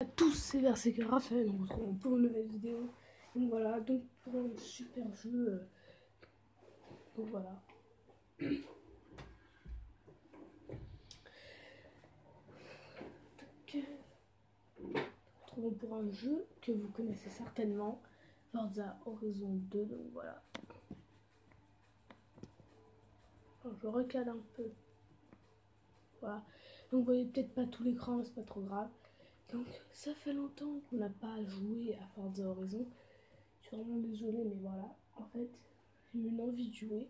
À tous, c'est Versé que Raphaël, on se retrouve pour une nouvelle vidéo. Donc voilà, donc pour un super jeu. Donc voilà. Donc, retrouvons pour un jeu que vous connaissez certainement, Forza Horizon 2. Donc voilà. Alors, je recale un peu. Voilà. Donc vous voyez peut-être pas tout l'écran, mais c'est pas trop grave. Donc ça fait longtemps qu'on n'a pas joué à Forza Horizon. Je suis vraiment désolée, mais voilà. En fait, j'ai eu une envie de jouer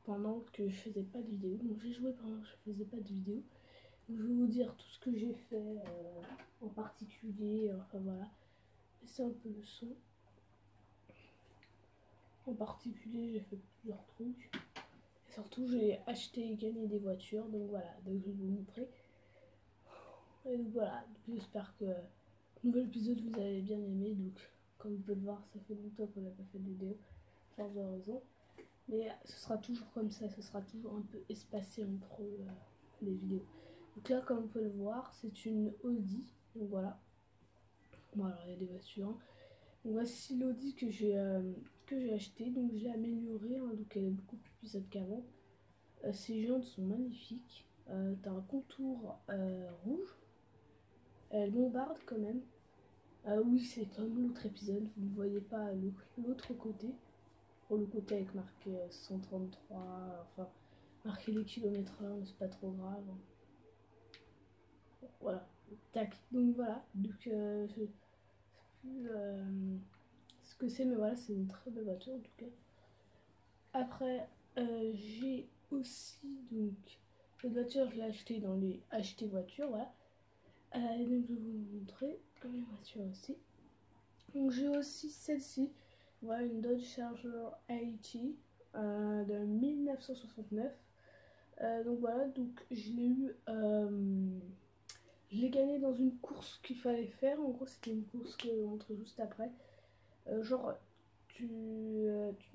pendant que je faisais pas de vidéo. Donc j'ai joué pendant que je faisais pas de vidéo. Donc, je vais vous dire tout ce que j'ai fait en particulier. Enfin voilà. C'est un peu le son. En particulier, j'ai fait plusieurs trucs. Et surtout, j'ai acheté et gagné des voitures. Donc voilà. Donc je vais vous montrer. Et donc voilà. J'espère que le nouvel épisode vous avez bien aimé. Donc comme vous pouvez le voir, ça fait longtemps qu'on n'a pas fait de vidéo. Forza Horizon. Mais ce sera toujours comme ça, ce sera toujours un peu espacé entre les vidéos. Donc là, comme vous pouvez le voir, c'est une Audi. Donc voilà. Bon, alors il y a des voitures. Donc voici l'Audi que j'ai acheté. Donc je l'ai améliorée. Hein, donc elle est beaucoup plus puissante qu'avant. Ces jantes sont magnifiques. T'as un contour rouge. Elle bombarde quand même. Oui, c'est comme l'autre épisode. Vous ne voyez pas l'autre côté. Pour le côté avec marqué 133, enfin marqué les kilomètres heure, mais c'est pas trop grave. Voilà, tac. Donc voilà, donc je sais plus ce que c'est, mais voilà, c'est une très belle voiture en tout cas. Après, j'ai aussi donc cette voiture, je l'ai achetée dans les acheter voitures, voilà. Et donc je vais vous montrer mes voitures aussi. Donc j'ai aussi celle-ci, voilà, une Dodge Charger 80 de 1969. Donc voilà, donc je l'ai eu, je l'ai gagné dans une course qu'il fallait faire. En gros, c'était une course que je vous montre juste après. Genre, tu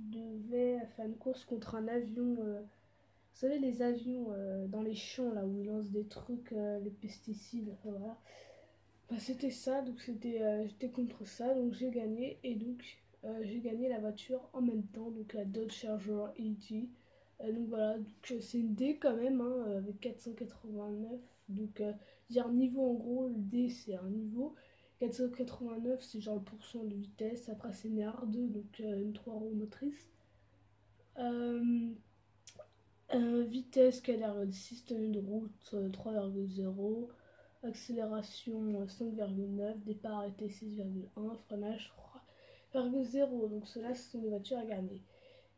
devais faire une course contre un avion. Vous savez, les avions dans les champs là où ils lancent des trucs, les pesticides. Enfin, voilà. Bah, c'était ça, donc j'étais contre ça, donc j'ai gagné. Et donc, j'ai gagné la voiture en même temps, donc la Dodge Charger 80. Donc voilà, donc c'est une D quand même, hein, avec 489. Donc, dire niveau en gros, le D c'est un niveau. 489 c'est genre le pourcent de vitesse. Après c'est une R2, donc une 3 roues motrices. Euh, Vitesse 4,6, tenue de route 3,0. Accélération 5,9, départ arrêté 6,1, freinage 3,0. Donc ceux-là, ce sont des voitures à gagner.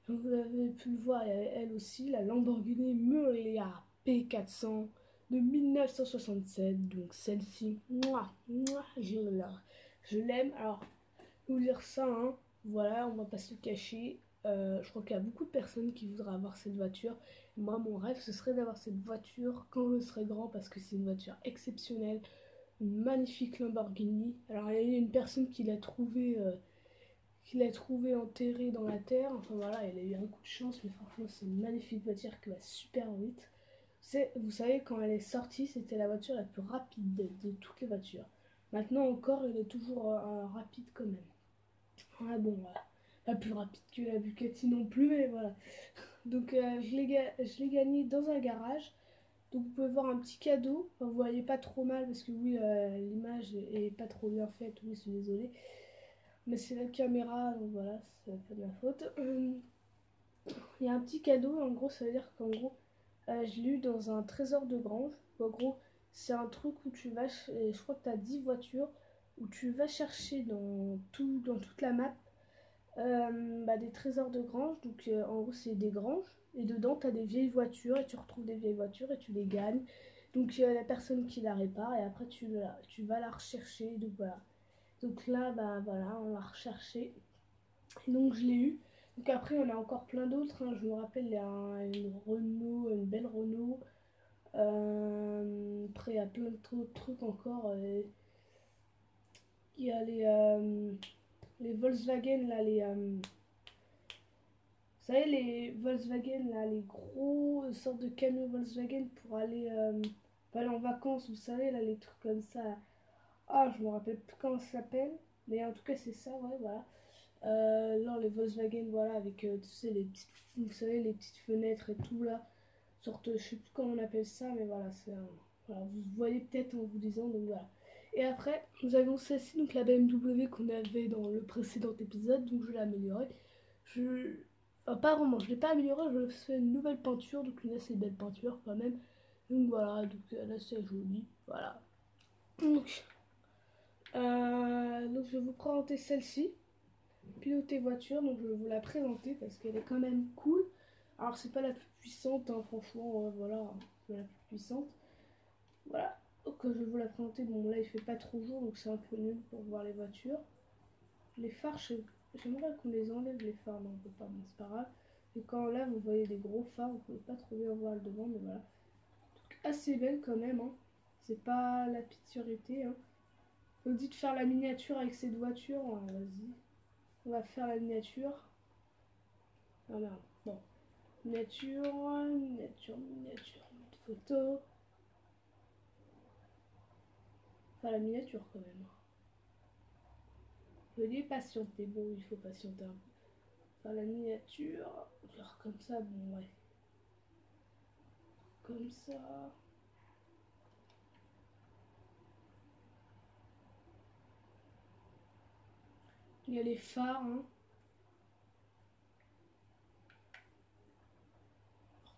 Donc vous avez pu le voir, il y avait elle aussi, la Lamborghini Murcia P400 de 1967. Donc celle-ci, je l'aime. Alors, je vais vous dire ça, hein. Voilà, on va pas se le cacher. Je crois qu'il y a beaucoup de personnes qui voudraient avoir cette voiture. Moi, mon rêve, ce serait d'avoir cette voiture quand je serai grand parce que c'est une voiture exceptionnelle. Une magnifique Lamborghini. Alors, il y a eu une personne qui l'a trouvée enterrée dans la terre. Enfin voilà, elle a eu un coup de chance, mais franchement, c'est une magnifique voiture qui va super vite. Vous savez, quand elle est sortie, c'était la voiture la plus rapide de toutes les voitures. Maintenant encore, elle est toujours rapide quand même. Ah bon, voilà. Pas plus rapide que la Bugatti non plus, mais voilà. Donc je l'ai gagné dans un garage. Donc vous pouvez voir un petit cadeau. Enfin, vous voyez pas trop mal parce que oui, l'image est pas trop bien faite. Oui, je suis désolée. Mais c'est la caméra, donc voilà, ça fait de ma faute. Il y a un petit cadeau, en gros, ça veut dire qu'en gros, je l'ai eu dans un trésor de grange. En gros, c'est un truc où tu vas, je crois que tu as 10 voitures, où tu vas chercher dans toute la map des trésors de grange. Donc en gros, c'est des granges. Et dedans, tu as des vieilles voitures et tu retrouves des vieilles voitures et tu les gagnes. Donc la personne qui la répare et après tu vas la rechercher. Donc voilà. Donc là, bah voilà, on l'a recherché. Et donc je l'ai eu. Donc après, on a encore plein d'autres, hein. Je me rappelle, il y a une Renault, une belle Renault. Après, il y a plein d'autres trucs encore. Il y a les Volkswagen, là, vous savez, les Volkswagen, là, les gros sortes de camions Volkswagen pour aller en vacances, vous savez, là, les trucs comme ça. Ah, je me rappelle plus comment ça s'appelle. Mais en tout cas, c'est ça, ouais, voilà. Non, les Volkswagen, voilà, avec, tu sais, les petites, vous savez, les petites fenêtres et tout, là. Sorte, je sais plus comment on appelle ça, mais voilà, voilà, vous voyez peut-être en vous disant, donc voilà. Et après, nous avons celle-ci, donc la BMW qu'on avait dans le précédent épisode, donc je l'ai améliorée. Je... Enfin, pas vraiment, je l'ai pas améliorée, je fais une nouvelle peinture, donc une assez belle peinture quand même. Donc voilà, donc elle est assez jolie, voilà. Donc je vais vous présenter celle-ci, piloter voiture, donc je vais vous la présenter parce qu'elle est quand même cool. Alors c'est pas la plus puissante, hein, franchement, voilà, c'est la plus puissante. Voilà, donc je vais vous la présenter. Bon, là il fait pas trop jour, donc c'est un peu nul pour voir les voitures. Les phares, j'aimerais qu'on les enlève les phares, non on peut pas, mais c'est pas grave. Et quand là vous voyez des gros phares, vous pouvez pas trop bien voir le devant, mais voilà. Donc, assez belle quand même, hein. C'est pas la pituité, hein. On dit de faire la miniature avec cette voiture, vas-y. On va faire la miniature. Ah merde, bon. Miniature, miniature, photo. Enfin la miniature quand même. Veuillez patienter, bon il faut patienter un peu. Enfin la miniature, genre comme ça, bon ouais. Comme ça. Il y a les phares, hein.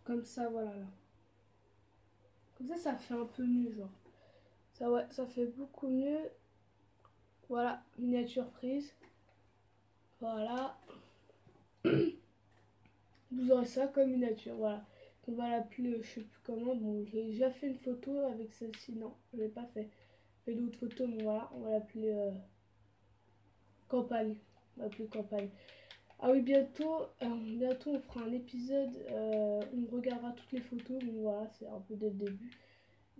Comme ça, voilà là. Comme ça fait un peu mieux, genre. Ça, ouais, ça fait beaucoup mieux. Voilà, miniature prise. Voilà. Vous aurez ça comme miniature, voilà. On va l'appeler, je sais plus comment. Bon, j'ai déjà fait une photo avec celle-ci. Non, je l'ai pas fait. Et l'autre photo, bon voilà, on va l'appeler campagne. On va l'appeler campagne. Ah oui, bientôt on fera un épisode où on regardera toutes les photos. Bon voilà, c'est un peu dès le début.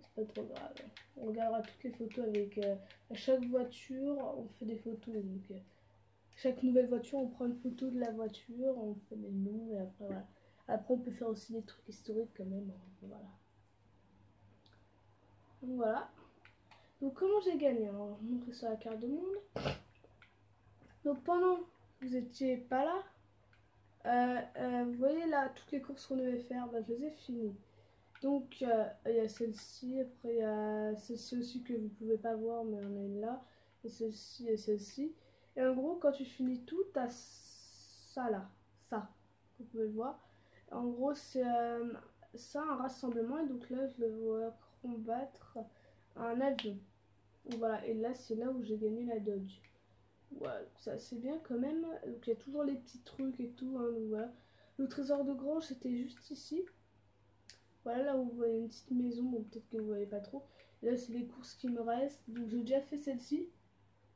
C'est pas trop grave. On regardera toutes les photos avec à chaque voiture, on fait des photos. Donc chaque nouvelle voiture, on prend une photo de la voiture, on fait les noms et après voilà. Après on peut faire aussi des trucs historiques quand même, hein. Voilà. Donc voilà. Donc comment j'ai gagné? Alors, je vais vous montrer sur la carte de monde. Donc pendant que vous étiez pas là, vous voyez là toutes les courses qu'on devait faire, bah, je les ai finies. Donc il y a celle-ci, après il y a celle-ci aussi que vous pouvez pas voir mais on a une là, et celle-ci et celle-ci. Et en gros quand tu finis tout, t'as ça là, ça, vous pouvez le voir. En gros c'est ça un rassemblement et donc là je le vois combattre un avion. Donc, voilà, et là c'est là où j'ai gagné la Dodge. Ouais, ça c'est bien quand même. Donc il y a toujours les petits trucs et tout, hein, donc voilà. Le trésor de grange c'était juste ici. Voilà, là où vous voyez une petite maison, bon peut-être que vous voyez pas trop. Et là c'est les courses qui me restent. Donc j'ai déjà fait celle-ci.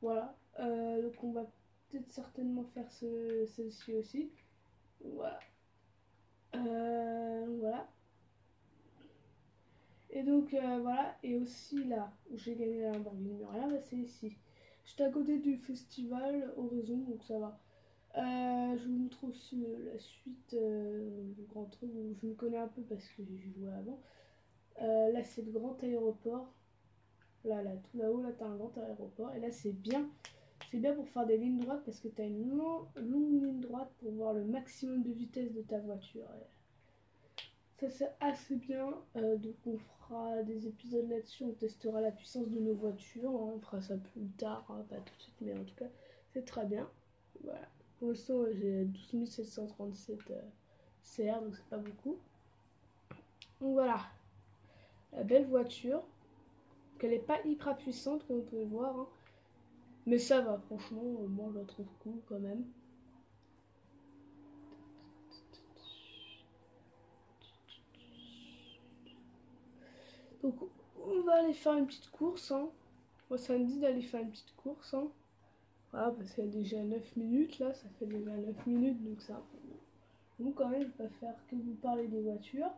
Voilà. Donc on va peut-être certainement faire celle-ci aussi. Voilà. Voilà. Et donc voilà. Et aussi là où j'ai gagné la Lamborghini Miura, bah, c'est ici. J'étais à côté du festival Horizon, donc ça va. Je vous montre aussi la suite du grand truc où je me connais un peu parce que j'ai joué avant. Là, c'est le grand aéroport. Là, tout là-haut, là, t'as un grand aéroport. Et là, c'est bien. C'est bien pour faire des lignes droites parce que t'as une longue ligne droite pour voir le maximum de vitesse de ta voiture. Et ça, c'est assez bien. Donc, on fera des épisodes là-dessus. On testera la puissance de nos voitures, hein. On fera ça plus tard, hein, pas tout de suite, mais en tout cas, c'est très bien. Voilà. Pour l'instant, j'ai 12 737 CR, donc c'est pas beaucoup. Donc voilà, la belle voiture. Qu'elle est pas hyper puissante comme vous pouvez le voir, hein. Mais ça va, franchement, moi je la trouve cool quand même. Donc on va aller faire une petite course, hein. Moi ça me dit d'aller faire une petite course, hein. Voilà, parce qu'il y a déjà 9 minutes là, ça fait déjà 9 minutes, donc ça. Donc quand même, je vais pas faire que vous parler des voitures.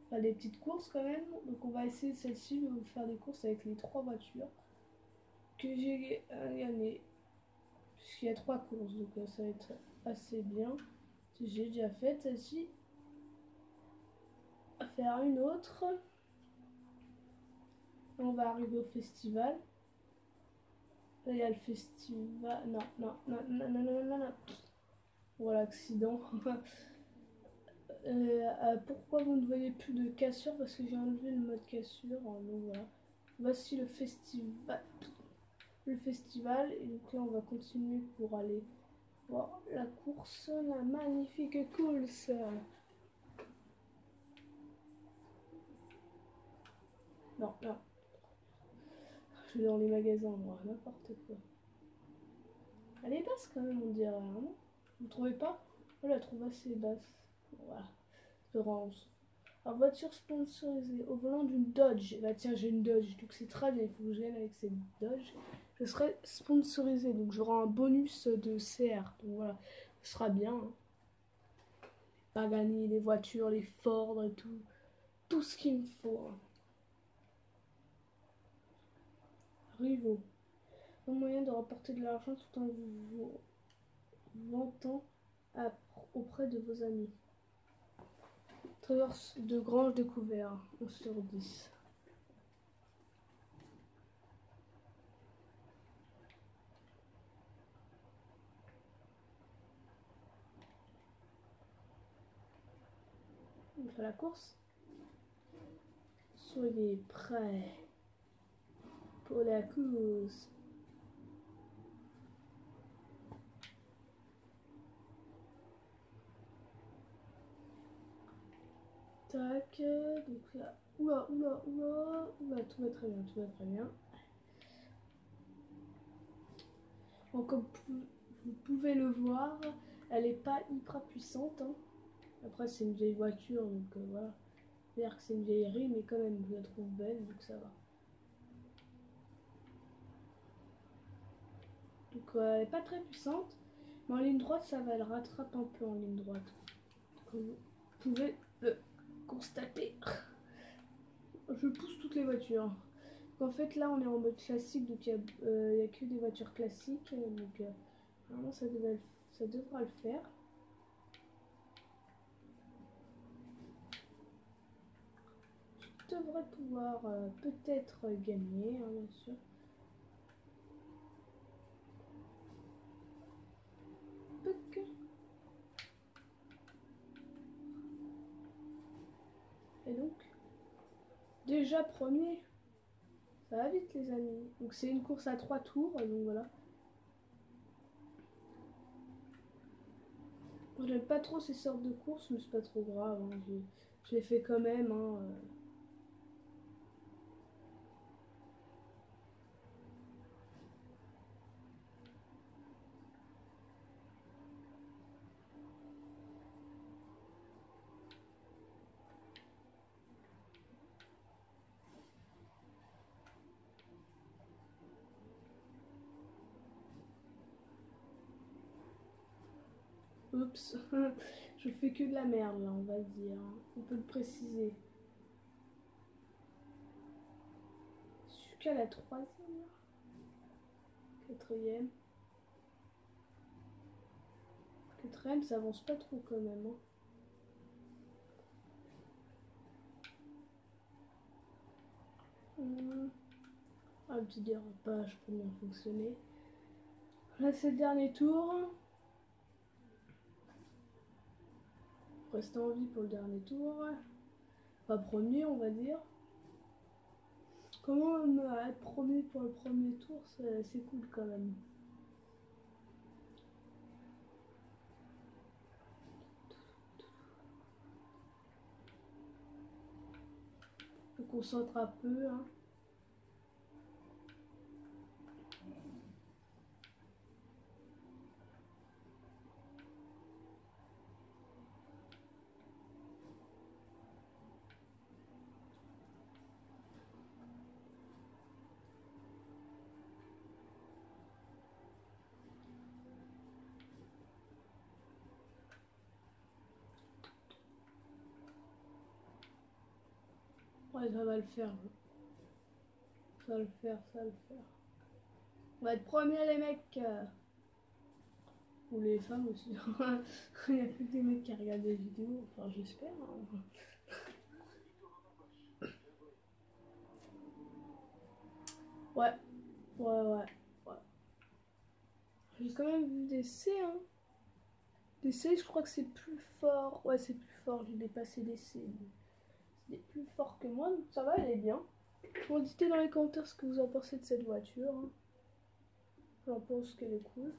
Enfin des petites courses quand même. Donc on va essayer celle-ci, je vais vous faire des courses avec les 3 voitures que j'ai gagnées. Puisqu'il y a 3 courses, donc ça va être assez bien. J'ai déjà fait celle-ci. À faire une autre. On va arriver au festival. Là, il y a le festival. Non, non, non, non, non, non, non, non. Voilà, accident. Pourquoi vous ne voyez plus de cassure? Parce que j'ai enlevé le mode cassure. Donc voilà. Voici le festival. Le festival. Et donc là, on va continuer pour aller voir la course. La magnifique course. Non, non. Je suis dans les magasins, moi. N'importe quoi. Elle est basse quand même, on dirait. Hein, vous trouvez pas? Je la trouve assez basse. Voilà. De range. Alors, voiture sponsorisée au volant d'une Dodge. Bah tiens, j'ai une Dodge, donc c'est très bien. Il faut que je vienne avec cette Dodge. Je serai sponsorisée, donc j'aurai un bonus de CR. Donc voilà, ce sera bien. Hein. Pagani, les voitures, les Ford et tout. Tout ce qu'il me faut. Hein. Rivo. Un moyen de rapporter de l'argent tout en vous vantant auprès de vos amis. Trésor de grange découvert. 11 sur 10. On fait la course. Soyez prêts pour la course. Tac, donc là, oula, oula, oula, oula, tout va très bien, tout va très bien. Bon, comme vous pouvez le voir, elle est pas hyper puissante. Hein. Après, c'est une vieille voiture, donc voilà. C'est-à-dire que c'est une vieillerie, mais quand même, je la trouve belle, donc ça va. Donc, elle est pas très puissante, mais en ligne droite, ça va, elle rattrape un peu en ligne droite. Comme vous pouvez le constater. Je pousse toutes les voitures. En fait, là, on est en mode classique, donc il n'y a que des voitures classiques. Donc, vraiment, ça devra le faire. Je devrais pouvoir peut-être gagner, hein, bien sûr. Puc. Et donc, déjà premier. Ça va vite, les amis. Donc, c'est une course à 3 tours, donc voilà. Je n'aime pas trop ces sortes de courses, mais c'est pas trop grave. Hein. Je les fais quand même. Hein. Oups, je fais que de la merde là, on va le dire. Hein. On peut le préciser. Je suis qu'à la 3e, 4e. 4e, ça avance pas trop quand même. Hein. Un petit dérapage pour bien fonctionner. Là, c'est le dernier tour. Restez en vie pour le dernier tour. Pas premier, on va dire. Comment être premier pour le premier tour, c'est cool quand même. Je me concentre un peu. Hein. Ouais, ça va le faire. Ça va le faire, ça va le faire. On va être premier les mecs. Ou les femmes aussi. Il n'y a plus que des mecs qui regardent des vidéos. Enfin, j'espère. Hein. Ouais. Ouais, ouais. Ouais. J'ai quand même vu des C, hein. Des C, je crois que c'est plus fort. Ouais, c'est plus fort, j'ai dépassé des C. C'est plus fort que moi, donc ça va, elle est bien. Bon, dites dans les commentaires ce que vous en pensez de cette voiture. Hein. J'en pense qu'elle est cool.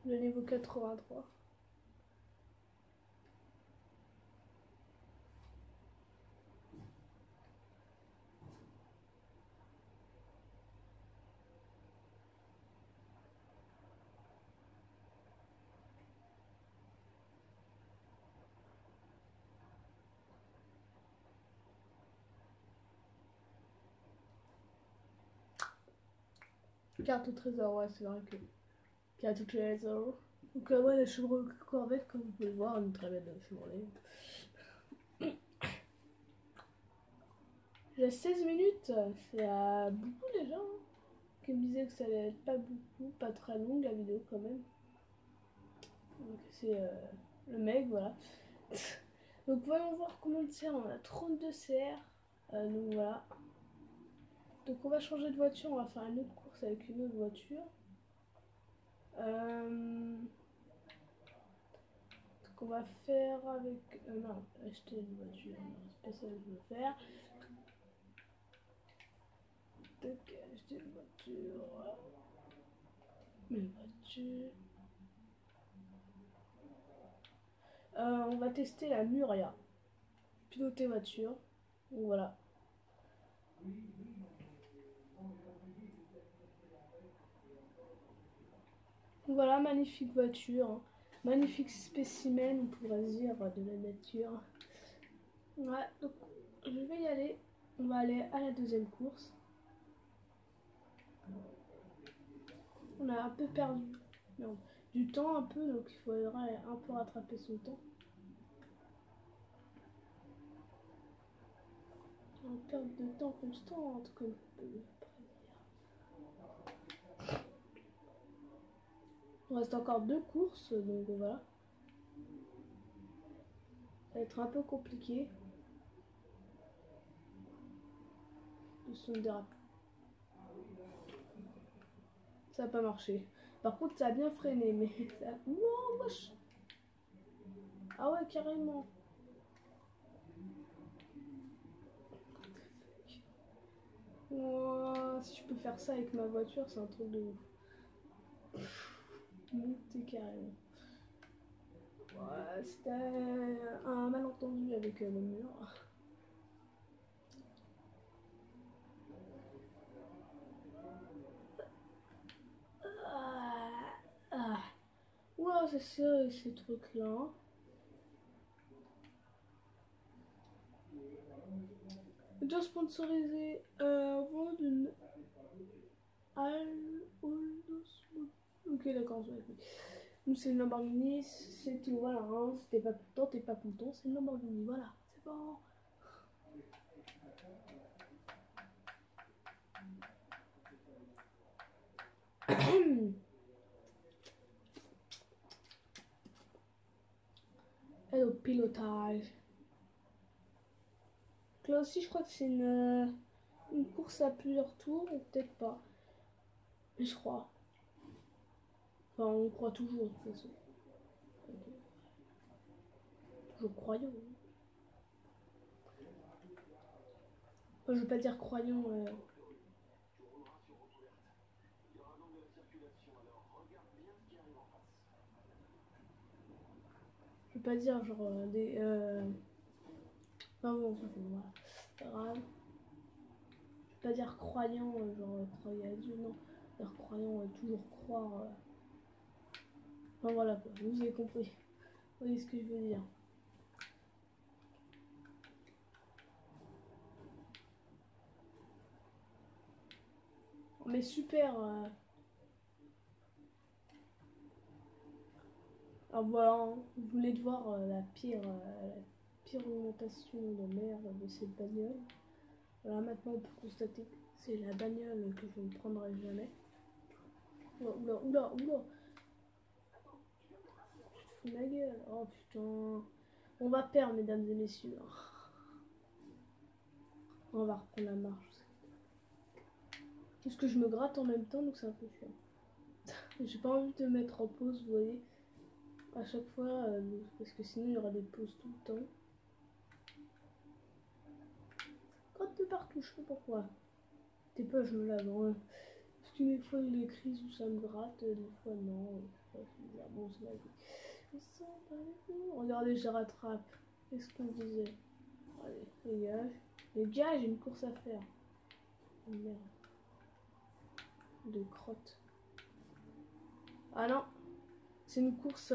Le niveau 83. Carte au trésor, ouais, c'est vrai que. Carte au trésor. Donc, ouais, la Chevrolet Corvette, comme vous pouvez le voir, une très belle Chevrolet. J'ai 16 minutes, c'est beaucoup déjà. Hein. Qui me disait que ça allait être pas beaucoup, pas très longue la vidéo quand même. Donc, c'est le mec, voilà. Donc, voyons voir combien de CR. On a 32 CR. Donc, voilà. Donc, on va changer de voiture, on va faire une autre course avec une autre voiture. Donc on va faire avec... non, acheter une voiture, c'est pas ça que je veux faire. Donc acheter une voiture. Une voiture. On va tester la Muria. Piloter voiture. Donc voilà. Voilà, magnifique voiture. Hein. Magnifique spécimen, on pourrait dire, de la nature. Ouais, donc je vais y aller. On va aller à la deuxième course. On a un peu perdu du temps un peu, donc il faudrait un peu rattraper son temps. En perte de temps constante, comme on peut le prédire. Il reste encore 2 courses, donc voilà. Ça va être un peu compliqué. De son dérapage. Ça n'a pas marché. Par contre, ça a bien freiné, mais ça... Wow, wesh. Ah ouais, carrément. Wow, si je peux faire ça avec ma voiture, c'est un truc de ouf. Monter carrément. Ouais, c'était un malentendu avec le mur. Wow, c'est serré ces trucs-là. Déjà sponsorisé avant d'une Ok, d'accord, nous c'est une Lamborghini, c'est tout, voilà, hein. Si t'es pas content, t'es pas content, c'est une Lamborghini, voilà, c'est bon. Et au pilotage. Donc là aussi, je crois que c'est une course à plusieurs tours, ou peut-être pas. Mais je crois. Enfin, on croit toujours, de toute façon. Toujours croyant. Enfin, je veux pas dire croyant. Je veux pas dire genre des... Enfin bon, voilà. C'est pas grave. Je veux pas dire croyant, genre croyez à Dieu, non. Dire croyant, toujours croire. Enfin voilà quoi, vous avez compris. Vous voyez ce que je veux dire. Mais super. Alors voilà, hein, vous voulez de voir la pire augmentation de merde de cette bagnole. Voilà, maintenant on peut constater que c'est la bagnole que je ne prendrai jamais. Oula, oula, oula, oula. fous de ma gueule. Oh putain. On va perdre, mesdames et messieurs. On va reprendre la marche. Parce que je me gratte en même temps, donc c'est un peu chiant. J'ai pas envie de mettre en pause, vous voyez. À chaque fois, parce que sinon il y aura des pauses tout le temps. Gratte de partout, je sais pas pourquoi. T'es pas, je me lave. Hein. Parce que des fois il y a des crises où ça me gratte, des fois non. Bon, c'est la vie. Regardez, je rattrape. Qu'est-ce qu'on disait? Allez, dégage. Dégage, j'ai une course à faire. Oh, merde. De crotte. Ah non, c'est une course.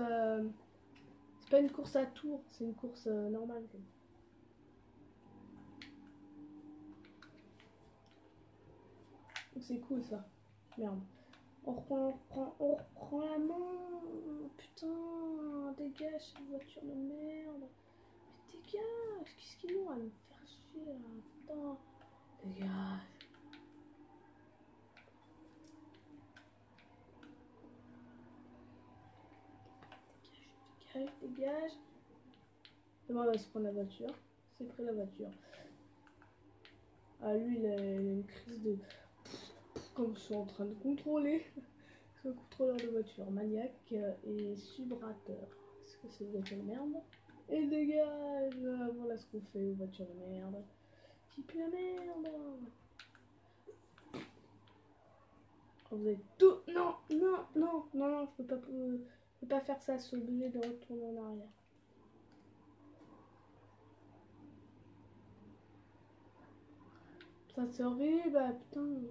C'est pas une course à tour, c'est une course normale. C'est cool ça. Merde. On reprend la main. Putain, dégage cette voiture de merde. Mais dégage, qu'est-ce qu'ils ont à me faire chier là? Putain, dégage. Dégage. Demain, on va se prendre la voiture. C'est pris la voiture. Ah, lui, il a une crise de. Comme je suis en train de contrôler. C'est un contrôleur de voiture, maniaque et subrateur. Est-ce que c'est une voiture de merde? Et dégage. Voilà ce qu'on fait aux voitures de merde. Qui pue la merde. Oh, vous êtes tout. Non, non, non, non, non, je peux pas faire ça. Je suis obligée de retourner en arrière. Ça c'est horrible, ah, putain.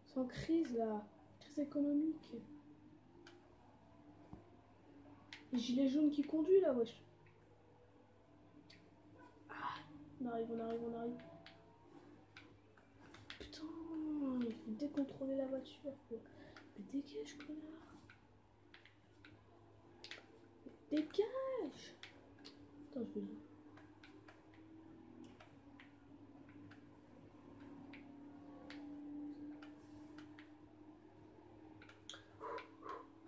C'est en crise là. Crise économique. Les gilets jaunes qui conduisent là, wesh. Ah, on arrive, on arrive, on arrive. Putain, il faut décontrôler la voiture quoi. Mais dégage, connard. Dégage. Attends, je vais.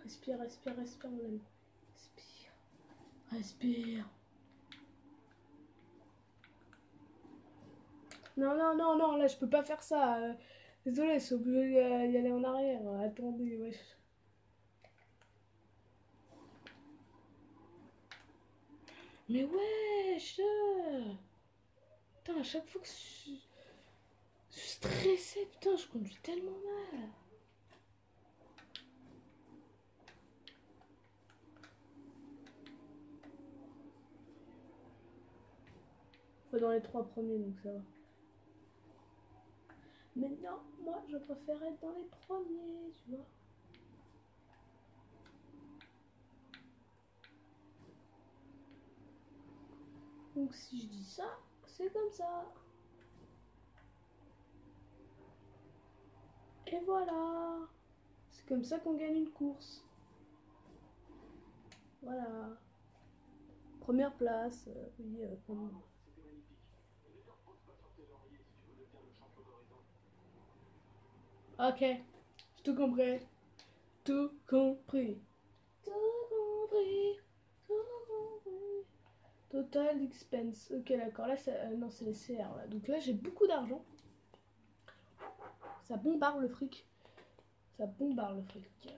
Respire, respire, respire, mon ami. Respire. Respire. Non, non, non, non, là, je peux pas faire ça. Désolé, c'est obligé d'y aller en arrière. Attendez, wesh. Mais wesh. Putain, à chaque fois que je suis stressée, putain, je conduis tellement mal. Faut dans les 3 premiers, donc ça va. Mais non, moi, je préfère être dans les premiers, tu vois. Donc si je dis ça, c'est comme ça. Et voilà. C'est comme ça qu'on gagne une course. Voilà. Première place. Oui, ok. J'ai tout compris. Tout compris. Tout compris. Tout compris. Total expense. Ok, d'accord. Là, non, c'est les CR. Là. Donc là, j'ai beaucoup d'argent. Ça bombarde le fric. Ça bombarde le fric.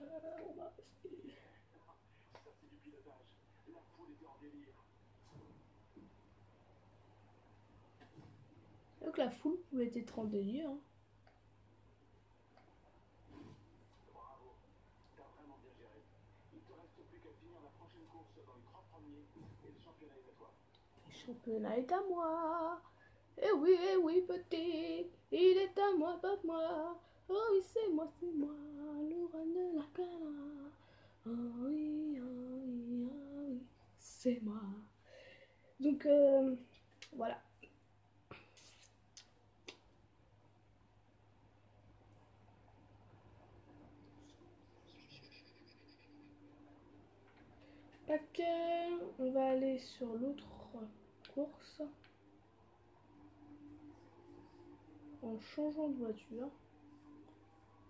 Donc la foule pouvait être en délire. Hein. Le championnat est à moi. Eh oui, petit. Il est à moi, pas moi. Oh oui, c'est moi, le roi de la cana. Oh oui, oh oui, oh oui, c'est moi. Donc, voilà. Ok, on va aller sur l'autre course. En changeant de voiture.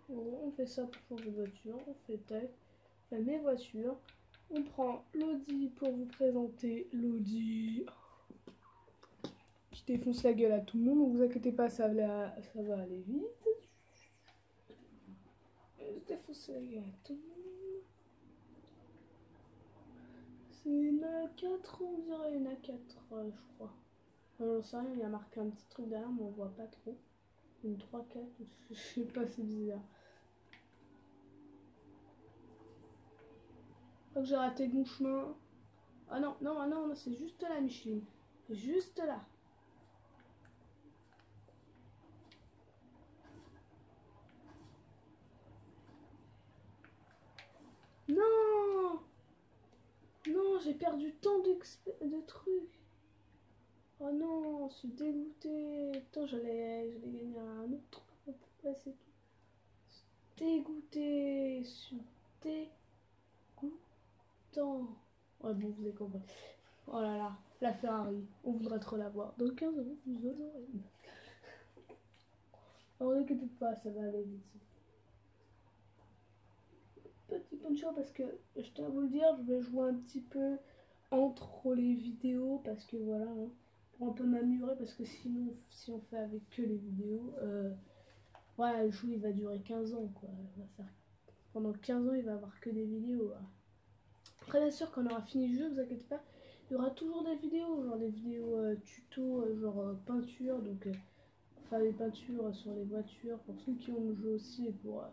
Bon, on fait ça pour changer de voiture. On fait tac. On fait mes voitures. On prend l'Audi pour vous présenter l'Audi. Je défonce la gueule à tout le monde, ne vous inquiétez pas, ça va aller vite. Je défonce la gueule à tout le monde. C'est une A4, on dirait une A4, je crois. J'en sais rien, il y a marqué un petit truc derrière, mais on voit pas trop. Une 3-4, je sais pas, c'est bizarre. Je crois que j'ai raté mon chemin. Ah non, non, non, non, c'est juste là, Micheline. Juste là. Non! Non, j'ai perdu tant de trucs. Oh non, je suis dégoûtée. Putain, j'allais gagner un autre truc pour passer tout. Je suis dégoûtée. Je suis dégoûtant. Ouais, bon, vous avez compris. Oh là là, la Ferrari. On voudrait trop la voir. Dans 15 euros, vous aurez. Alors, ne inquiétez pas, ça va aller vite. Petit poncho parce que je tiens à vous le dire, je vais jouer un petit peu entre les vidéos parce que voilà, hein, pour un peu m'améliorer parce que sinon si on fait avec que les vidéos, voilà, le jeu il va durer 15 ans quoi. Il va faire... Pendant 15 ans il va avoir que des vidéos. Hein. Après bien sûr quand on aura fini le jeu, vous inquiétez pas, il y aura toujours des vidéos, genre des vidéos tuto, genre peinture, donc faire des peintures sur les voitures pour ceux qui ont le jeu aussi et pour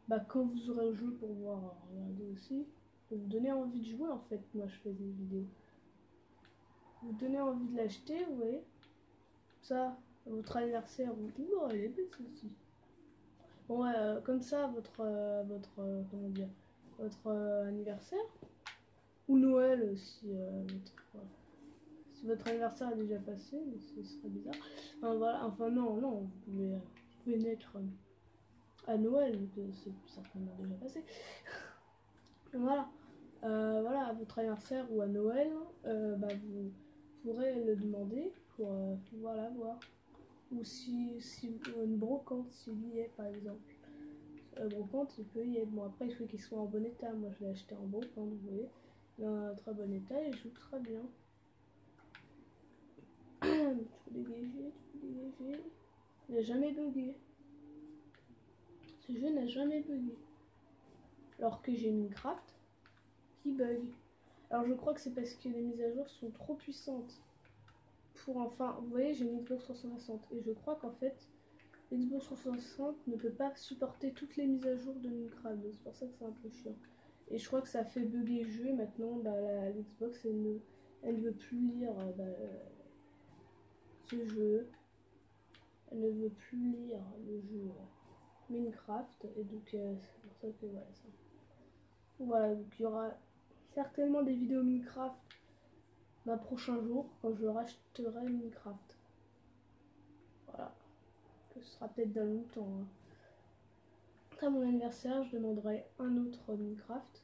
bah, quand vous aurez le jeu pour voir, regarder aussi, pour vous donner envie de jouer en fait, moi je fais des vidéos. Vous donnez envie de l'acheter, vous voyez. Ça, votre anniversaire, ouh, elle est belle celle-ci. Bon, ouais, comme ça, comment dire, votre anniversaire, ou Noël si votre anniversaire est déjà passé, mais ce serait bizarre. Enfin, voilà, enfin non, non, vous pouvez naître à Noël, c'est certainement déjà passé. Voilà. Voilà, à votre anniversaire ou à Noël, bah, vous pourrez le demander pour pouvoir l'avoir. Ou si une brocante, s'il y est par exemple. Brocante, il peut y être. Bon, après, il faut qu'il soit en bon état. Moi, je l'ai acheté en brocante, vous voyez. Il est en très bon état et il joue très bien. Tu peux dégager, tu peux dégager. Il n'a jamais bugué. Ce jeu n'a jamais bugué. Alors que j'ai Minecraft qui bug. Alors je crois que c'est parce que les mises à jour sont trop puissantes. Pour enfin, vous voyez, j'ai une Xbox 360 et je crois qu'en fait, l'Xbox 360 ne peut pas supporter toutes les mises à jour de Minecraft. C'est pour ça que c'est un peu chiant. Et je crois que ça fait bugger le jeu. Et maintenant, bah, l'Xbox, elle ne veut plus lire bah, ce jeu. Elle ne veut plus lire le jeu Minecraft. Et donc, c'est pour ça que voilà ça. Voilà, donc il y aura certainement des vidéos Minecraft d'un prochain jour quand je rachèterai Minecraft. Voilà. Que ce sera peut-être dans longtemps. Hein. À mon anniversaire, je demanderai un autre Minecraft.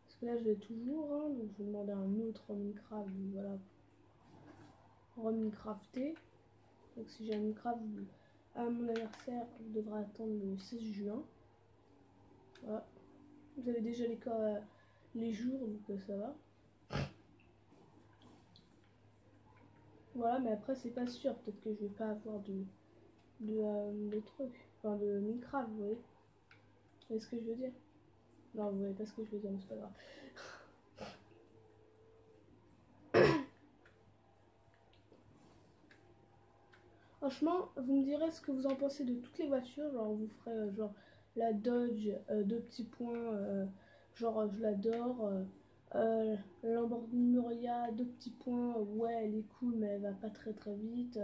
Parce que là, je l'ai toujours. Hein, donc, je vais demander un autre Minecraft. Donc, voilà. Reminecrafter. Donc, si j'ai un Minecraft à mon anniversaire, vous devrez attendre le 16 juin. Voilà. Vous avez déjà les jours, donc ça va. Voilà, mais après, c'est pas sûr. Peut-être que je vais pas avoir de trucs. Enfin, de Minecraft, vous voyez. Vous voyez ce que je veux dire? Non, vous voyez pas ce que je veux dire, mais c'est pas grave. Franchement, vous me direz ce que vous en pensez de toutes les voitures. Genre, vous ferez genre la Dodge, deux petits points, genre je l'adore. La Lamborghini Miura, deux petits points, ouais, elle est cool, mais elle va pas très très vite.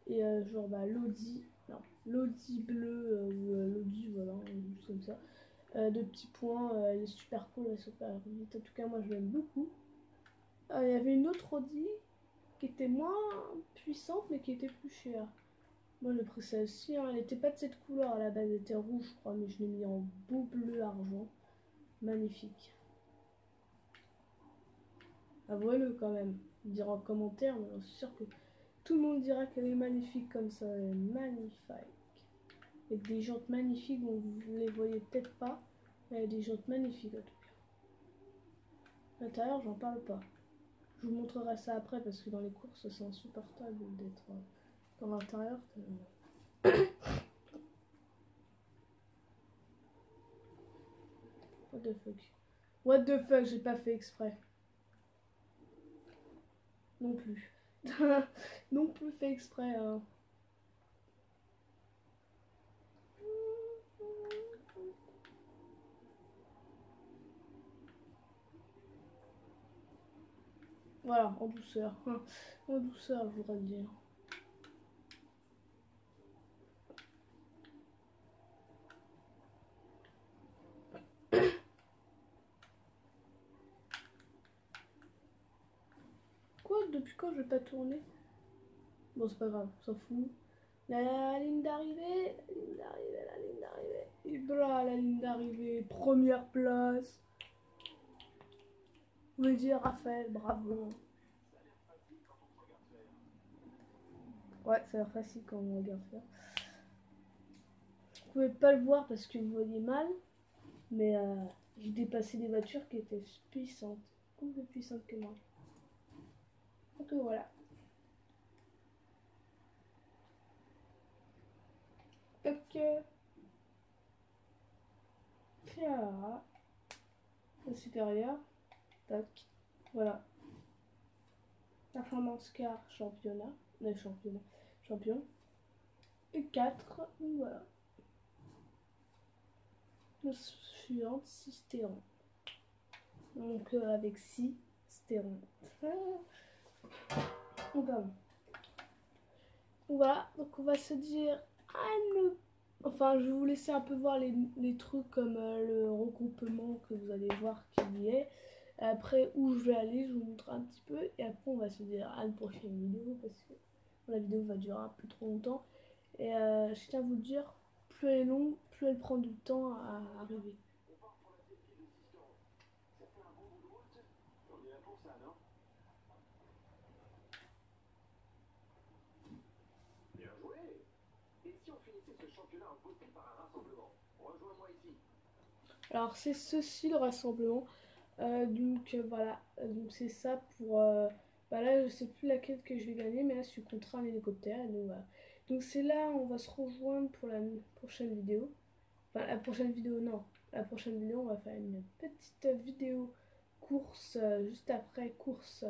Et genre bah, l'Audi, non, l'Audi bleu ou l'Audi, voilà, juste comme ça. Deux petits points, elle est super cool, elle est super vite. En tout cas, moi je l'aime beaucoup. Il y avait une autre Audi qui était moins puissante, mais qui était plus chère. Moi j'ai pris celle-ci, hein. Elle n'était pas de cette couleur à la base, elle était rouge je crois, mais je l'ai mis en beau bleu argent. Magnifique. Avouez-le quand même, dire en commentaire, mais je suis sûre que tout le monde dira qu'elle est magnifique comme ça, elle est magnifique. Avec des jantes magnifiques, bon, vous ne les voyez peut-être pas, mais elle a des jantes magnifiques en tout cas. L'intérieur, j'en parle pas. Je vous montrerai ça après parce que dans les courses, c'est insupportable d'être dans l'intérieur. What the fuck? What the fuck, j'ai pas fait exprès. Non plus. Non plus fait exprès. Hein. Voilà, en douceur. En douceur, je voudrais dire. Quoi? Depuis quand je vais pas tourner? Bon, c'est pas grave, on s'en fout. La ligne d'arrivée, la ligne d'arrivée, la ligne d'arrivée. Et bla, la ligne d'arrivée, première place. Vous voulez dire Raphaël, bravo. Ouais, ça a l'air facile quand on regarde faire. Vous pouvez pas le voir parce que vous voyez mal, mais j'ai dépassé des voitures qui étaient puissantes, beaucoup plus puissantes que moi. Donc voilà. Ok. Voilà. Au supérieur. Tac. Voilà. Performance car championnat. Championnat. Champion. Et 4. Voilà. La suivante, 6 stérons. Donc avec 6 stérons. Voilà, donc on va se dire enfin, je vais vous laisser un peu voir les trucs comme le regroupement que vous allez voir qu'il y est. Après, où je vais aller, je vous montre un petit peu. Et après, on va se dire à une prochaine vidéo parce que la vidéo va durer un peu trop longtemps. Et je tiens à vous le dire, plus elle est longue, plus elle prend du temps à arriver. Alors c'est ceci le rassemblement. Donc voilà, donc c'est ça pour... bah là je sais plus laquelle que je vais gagner, mais là je suis contre un hélicoptère. Donc voilà. Donc c'est là on va se rejoindre pour la prochaine vidéo. Enfin la prochaine vidéo non. La prochaine vidéo on va faire une petite vidéo course juste après course.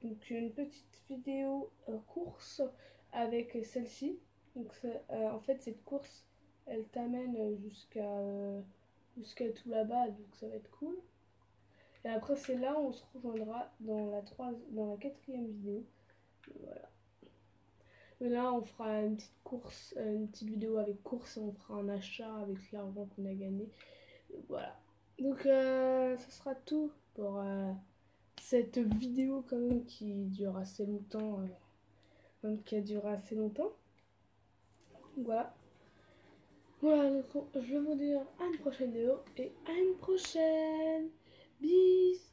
Donc une petite vidéo course avec celle-ci. Donc en fait cette course elle t'amène jusqu'à tout là-bas, donc ça va être cool. Et après c'est là où on se rejoindra dans la quatrième vidéo. Voilà. Mais là on fera une petite course, une petite vidéo avec course et on fera un achat avec l'argent qu'on a gagné. Voilà. Donc ça sera tout pour cette vidéo quand même qui dure assez longtemps. Qui a duré assez longtemps. Voilà. Voilà, donc je vais vous dire à une prochaine vidéo et à une prochaine. Bis.